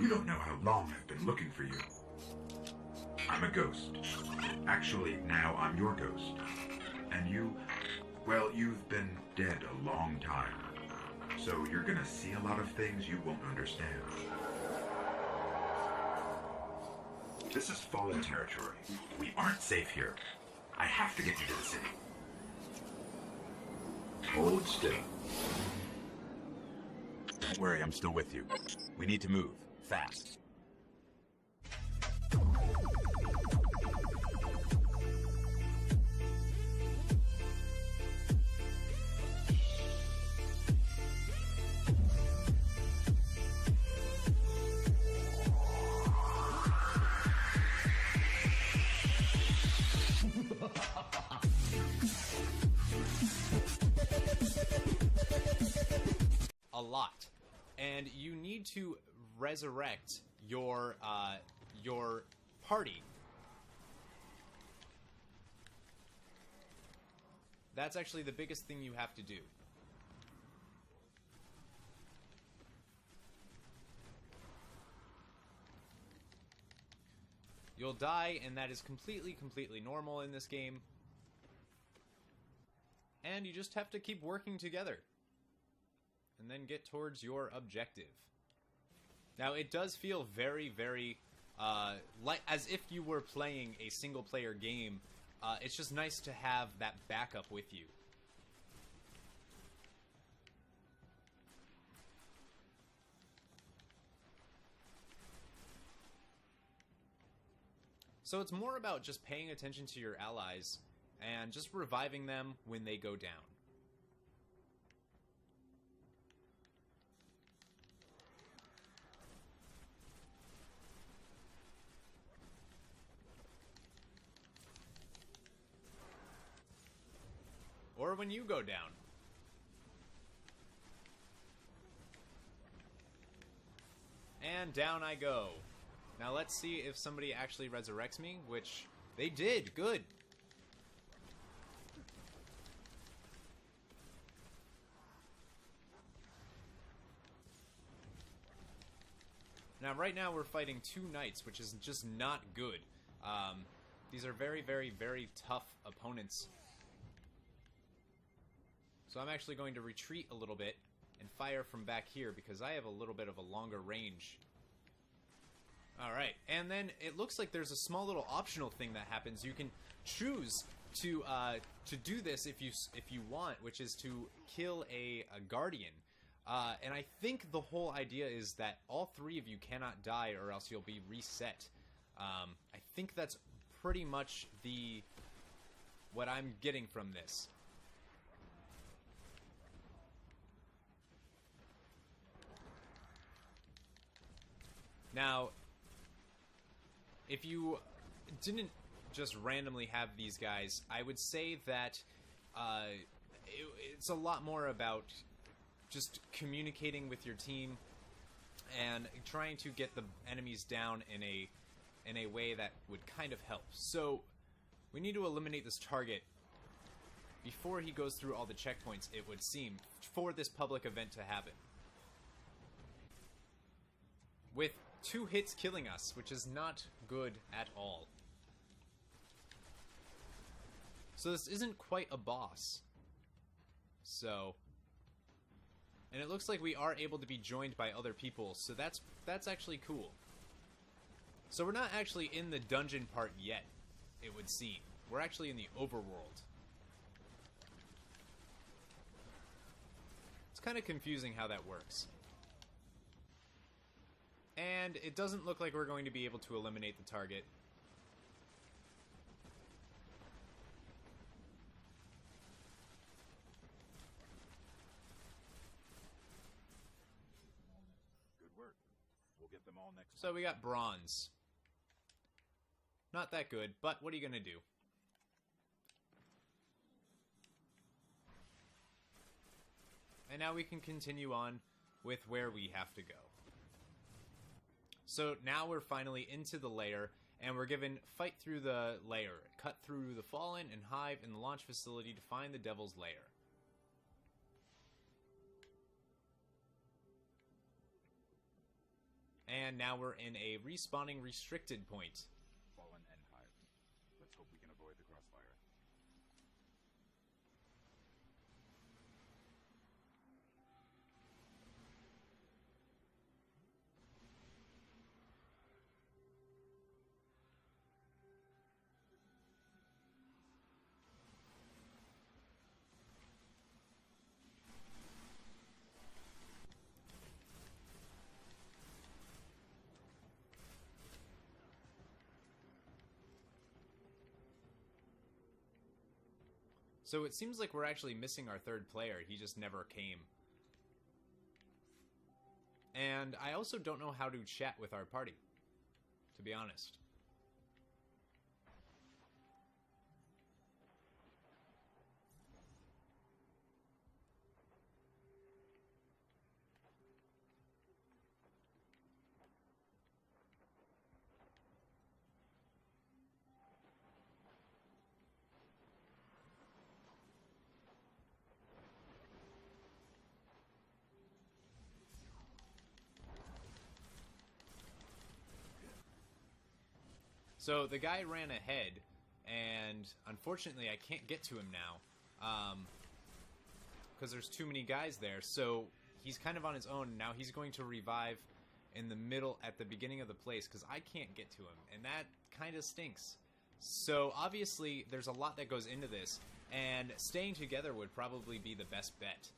You don't know how long I've been looking for you. I'm a ghost. Actually, now I'm your ghost. And you, well, you've been dead a long time. So you're gonna see a lot of things you won't understand. This is Fallen territory. We aren't safe here. I have to get you to the city. Hold still. Don't worry, I'm still with you. We need to move. Fast. A lot. And you need to resurrect your party. That's actually the biggest thing you have to do. You'll die, and that is completely normal in this game. And you just have to keep working together. And then get towards your objective. Now, it does feel very, like as if you were playing a single-player game. It's just nice to have that backup with you. So it's more about just paying attention to your allies and just reviving them when they go down. Or when you go down. And down I go. Now let's see if somebody actually resurrects me, which they did. Good. Now, right now we're fighting two knights, which is just not good. These are very tough opponents. So I'm actually going to retreat a little bit and fire from back here because I have a little bit of a longer range. Alright, and then it looks like there's a small little optional thing that happens. You can choose to do this if you want, which is to kill a guardian. And I think the whole idea is that all three of you cannot die or else you'll be reset. I think that's pretty much what I'm getting from this. Now, if you didn't just randomly have these guys, I would say that it's a lot more about just communicating with your team and trying to get the enemies down in a way that would kind of help. So we need to eliminate this target before he goes through all the checkpoints, it would seem, for this public event to happen. With 2 hits killing us, which is not good at all. So this isn't quite a boss. So, and it looks like we are able to be joined by other people, so that's actually cool. So we're not actually in the dungeon part yet, it would seem. We're actually in the overworld. It's kind of confusing how that works. And it doesn't look like we're going to be able to eliminate the target. Good work. We'll get them all next. So we got bronze. Not that good, but what are you going to do? And now we can continue on with where we have to go. So now we're finally into the Lair, and we're given fight through the Lair, cut through the Fallen and Hive in the launch facility to find the Devil's Lair. And now we're in a respawning restricted point. Fallen and Hive. Let's hope we can avoid the crossfire. So it seems like we're actually missing our third player. He just never came. And I also don't know how to chat with our party, to be honest. So the guy ran ahead, and unfortunately I can't get to him now, because there's too many guys there. So he's kind of on his own. Now he's going to revive in the middle at the beginning of the place, because I can't get to him, and that kind of stinks. So obviously there's a lot that goes into this, and staying together would probably be the best bet.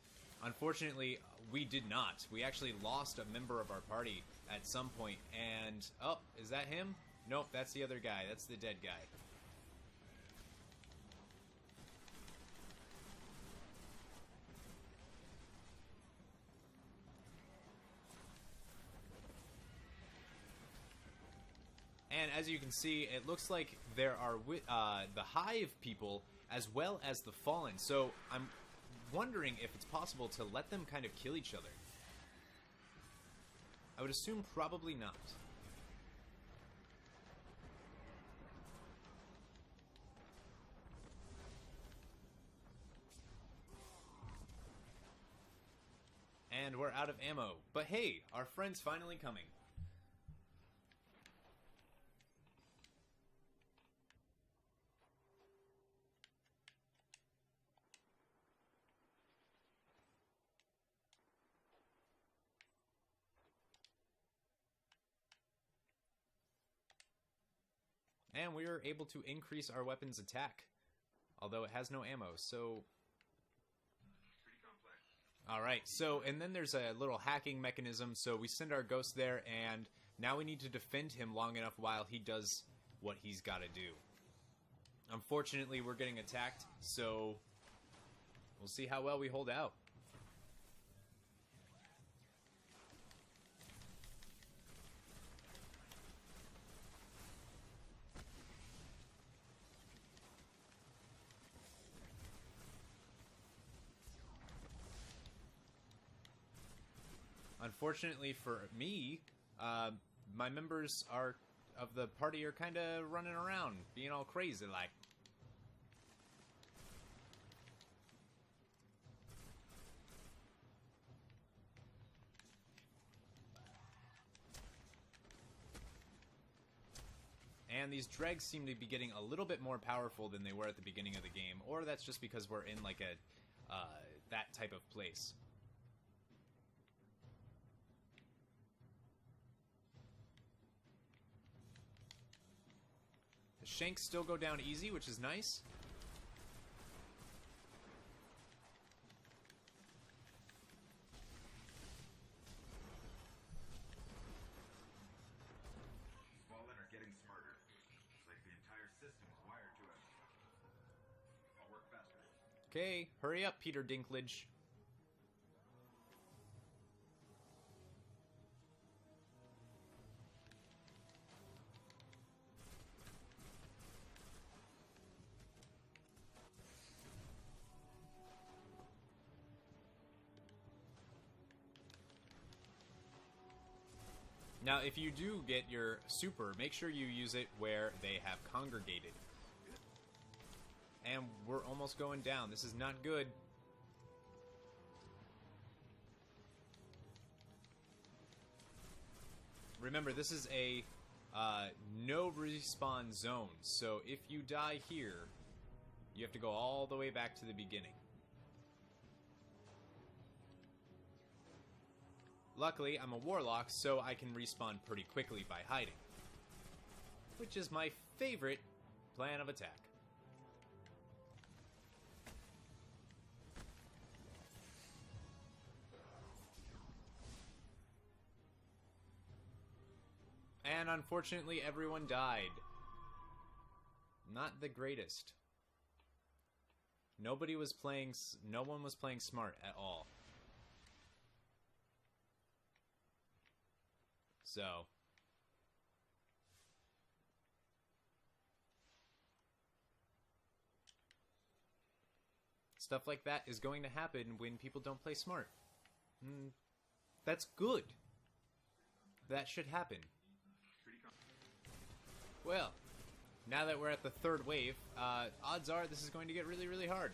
Unfortunately, we did not. We actually lost a member of our party at some point, and oh, is that him? Nope, that's the other guy. That's the dead guy. And as you can see, it looks like there are the Hive people as well as the Fallen. So I'm wondering if it's possible to let them kind of kill each other. I would assume probably not. And we're out of ammo. But hey, our friend's finally coming. And we are able to increase our weapon's attack, although it has no ammo, so... Alright, so, and then there's a little hacking mechanism, so we send our ghost there, and now we need to defend him long enough while he does what he's gotta do. Unfortunately, we're getting attacked, so we'll see how well we hold out. Unfortunately for me, my members of the party are kind of running around, being all crazy like. And these dregs seem to be getting a little bit more powerful than they were at the beginning of the game, or that's just because we're in like a that type of place. The shanks still go down easy, which is nice. Fallen are getting smarter. It's like the entire system is wired to it. I'll work faster. Okay, hurry up, Peter Dinklage. Now, if you do get your super, make sure you use it where they have congregated. And we're almost going down. This is not good. remember, this is a no respawn zone, so if you die here, you have to go all the way back to the beginning. Luckily, I'm a Warlock, so I can respawn pretty quickly by hiding, which is my favorite plan of attack. And unfortunately, everyone died. Not the greatest. No one was playing smart at all. So, stuff like that is going to happen when people don't play smart. That's good. That should happen. Well, now that we're at the third wave, odds are this is going to get really, really hard.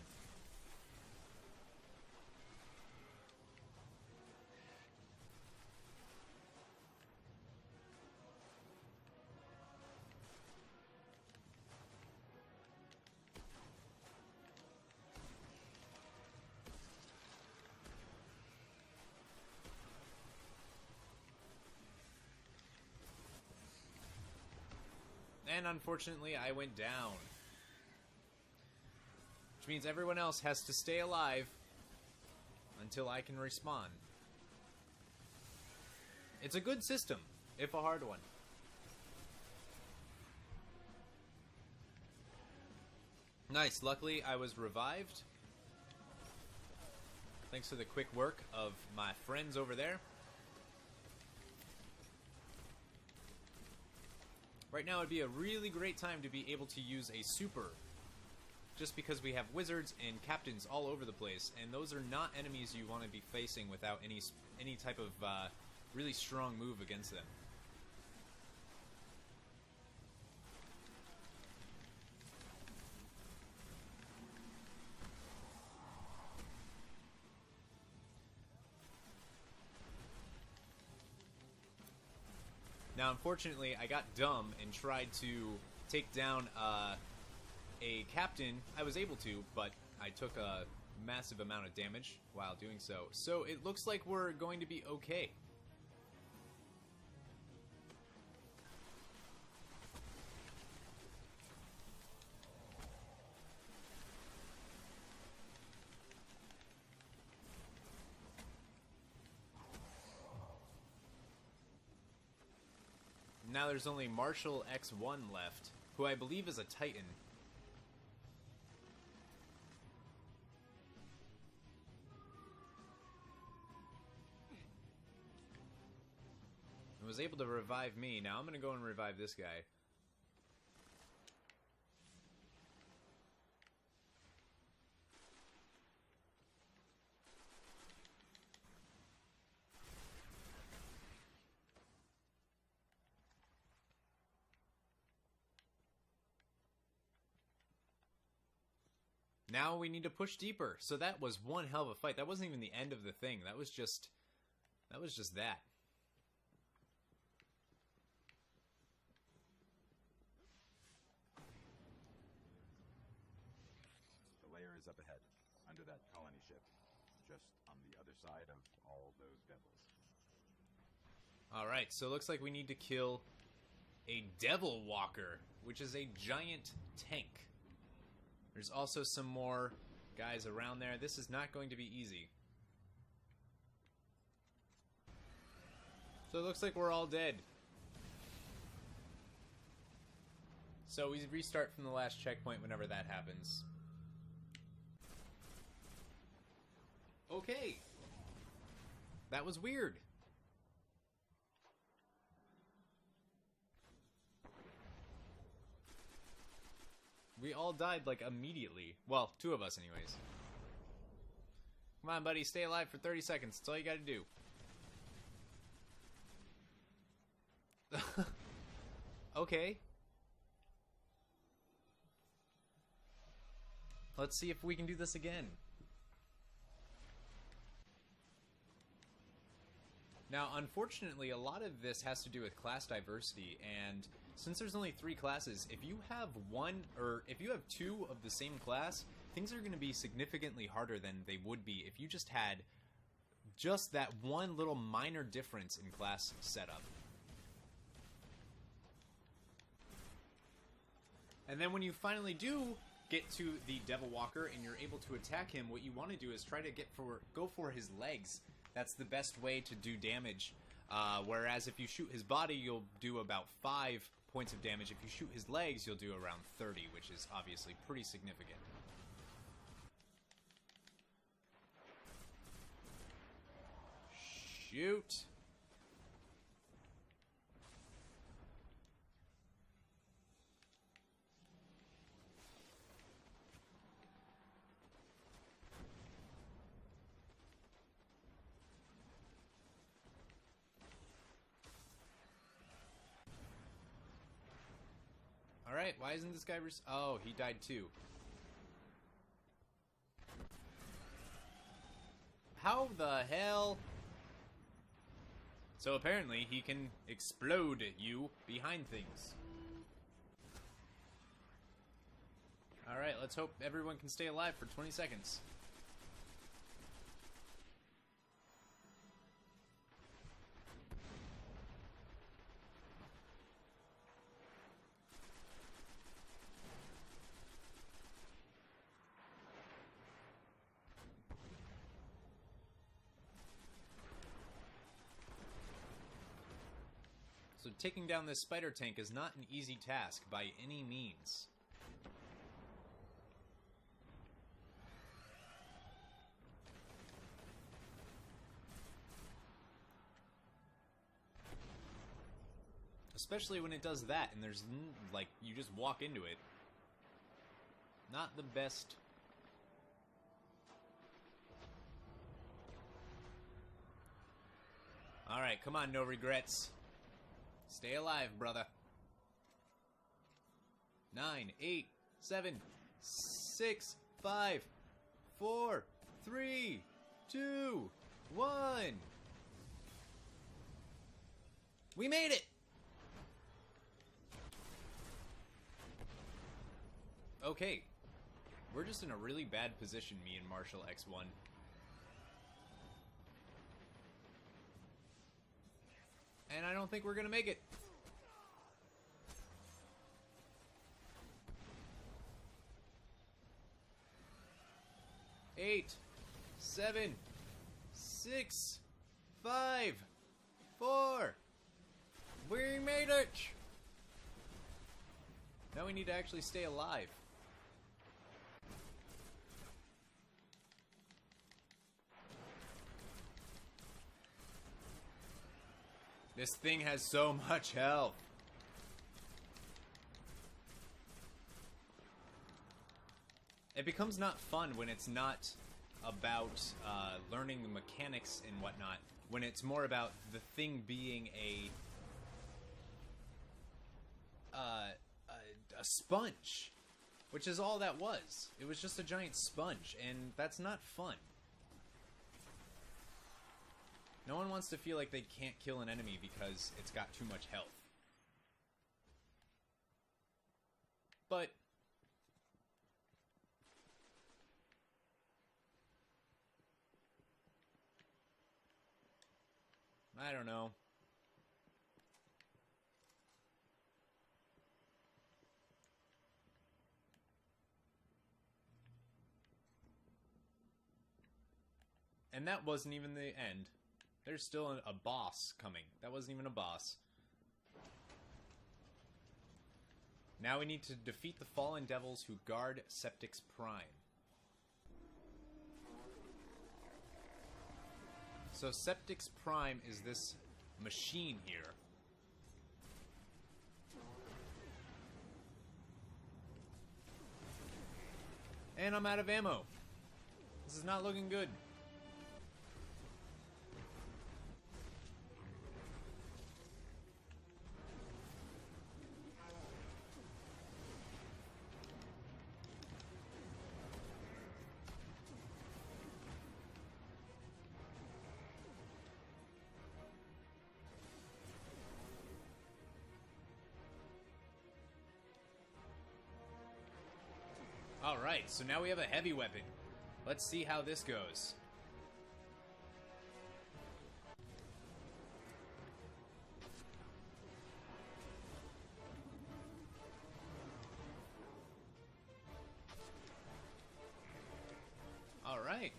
And unfortunately, I went down. Which means everyone else has to stay alive until I can respawn. It's a good system, if a hard one. Nice, luckily I was revived. Thanks to the quick work of my friends over there. Right now would be a really great time to be able to use a super. Just because we have wizards and captains all over the place, and those are not enemies you want to be facing without any type of really strong move against them. Now, unfortunately, I got dumb and tried to take down a captain. I was able to, but I took a massive amount of damage while doing so. So it looks like we're going to be okay. Now there's only Marshall X1 left, who I believe is a Titan. And was able to revive me. Now I'm going to go and revive this guy. Now we need to push deeper. So that was one hell of a fight. That wasn't even the end of the thing. That was just that. The Lair is up ahead, under that colony ship, just on the other side of all those devils. Alright, so it looks like we need to kill a Devil Walker, which is a giant tank. There's also some more guys around there. This is not going to be easy. So it looks like we're all dead. So we restart from the last checkpoint whenever that happens. Okay. That was weird. We all died, like, immediately. Well, 2 of us, anyways. Come on, buddy. Stay alive for 30 seconds. That's all you gotta do. Okay. Let's see if we can do this again. Now, unfortunately, a lot of this has to do with class diversity, and since there's only 3 classes, if you have if you have 2 of the same class, things are going to be significantly harder than they would be if you just had just that one little minor difference in class setup. And then when you finally do get to the Devil Walker and you're able to attack him, what you want to do is try to go for his legs. That's the best way to do damage. Whereas if you shoot his body, you'll do about 5 points of damage. If you shoot his legs, you'll do around 30, which is obviously pretty significant. Shoot! Alright, why isn't this guy oh, he died too. How the hell? So apparently he can explode you behind things. Alright, let's hope everyone can stay alive for 20 seconds. So taking down this spider tank is not an easy task by any means. Especially when it does that and there's, like, you just walk into it. Not the best. Alright, come on, no regrets. Stay alive, brother. 9, 8, 7, 6, 5, 4, 3, 2, 1. We made it! Okay. We're just in a really bad position, me and Marshall X1. And I don't think we're gonna make it. Eight, 7, 6, 5, 4. We made it! Now we need to actually stay alive. This thing has so much health. It becomes not fun when it's not about learning the mechanics and whatnot. When it's more about the thing being a sponge, which is all that was. It was just a giant sponge, and that's not fun. No one wants to feel like they can't kill an enemy because it's got too much health. But I don't know. And that wasn't even the end. There's still a boss coming. That wasn't even a boss. Now we need to defeat the fallen devils who guard Septiks Prime. So Septiks Prime is this machine here. And I'm out of ammo. This is not looking good. Alright, so now we have a heavy weapon. Let's see how this goes. Alright.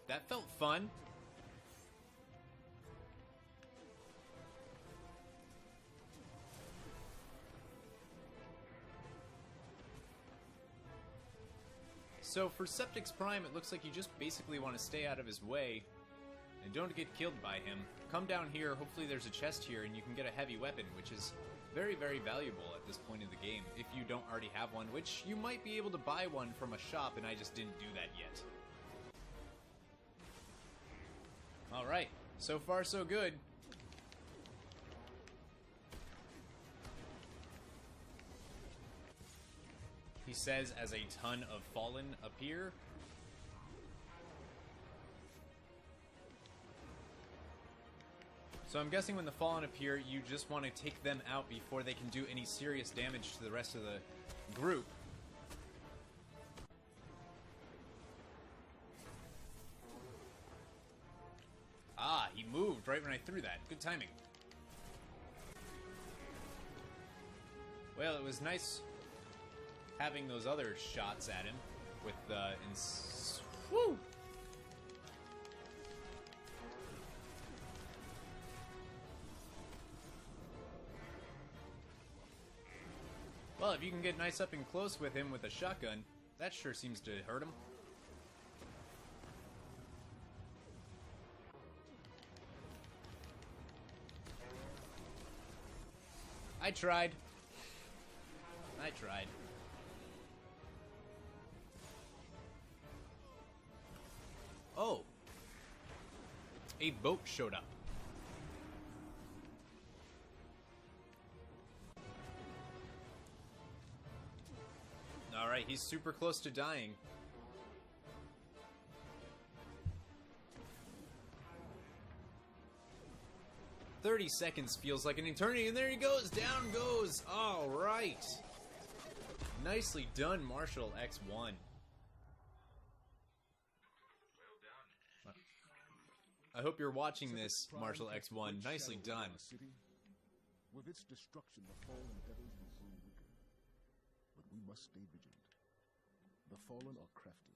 That felt fun. So for Septiks Prime, it looks like you just basically want to stay out of his way and don't get killed by him. Come down here, hopefully there's a chest here and you can get a heavy weapon, which is very, very valuable at this point in the game, if you don't already have one, which you might be able to buy one from a shop, and I just didn't do that yet. Alright, so far so good. He says as a ton of Fallen appear. So I'm guessing when the Fallen appear, you just want to take them out before they can do any serious damage to the rest of the group. Ah, he moved right when I threw that. Good timing. Well, it was nice having those other shots at him with the... Woo! Well, if you can get nice up and close with him with a shotgun, that sure seems to hurt him. I tried. Oh. A boat showed up. Alright, he's super close to dying. "30 seconds feels like an eternity," and there he goes! Down goes! Alright! Nicely done, Marshall X1. I hope you're watching this, Marshall X1. Nicely done. With its destruction, the fallen devils will grow weaker. But we must stay vigilant. The fallen are crafty.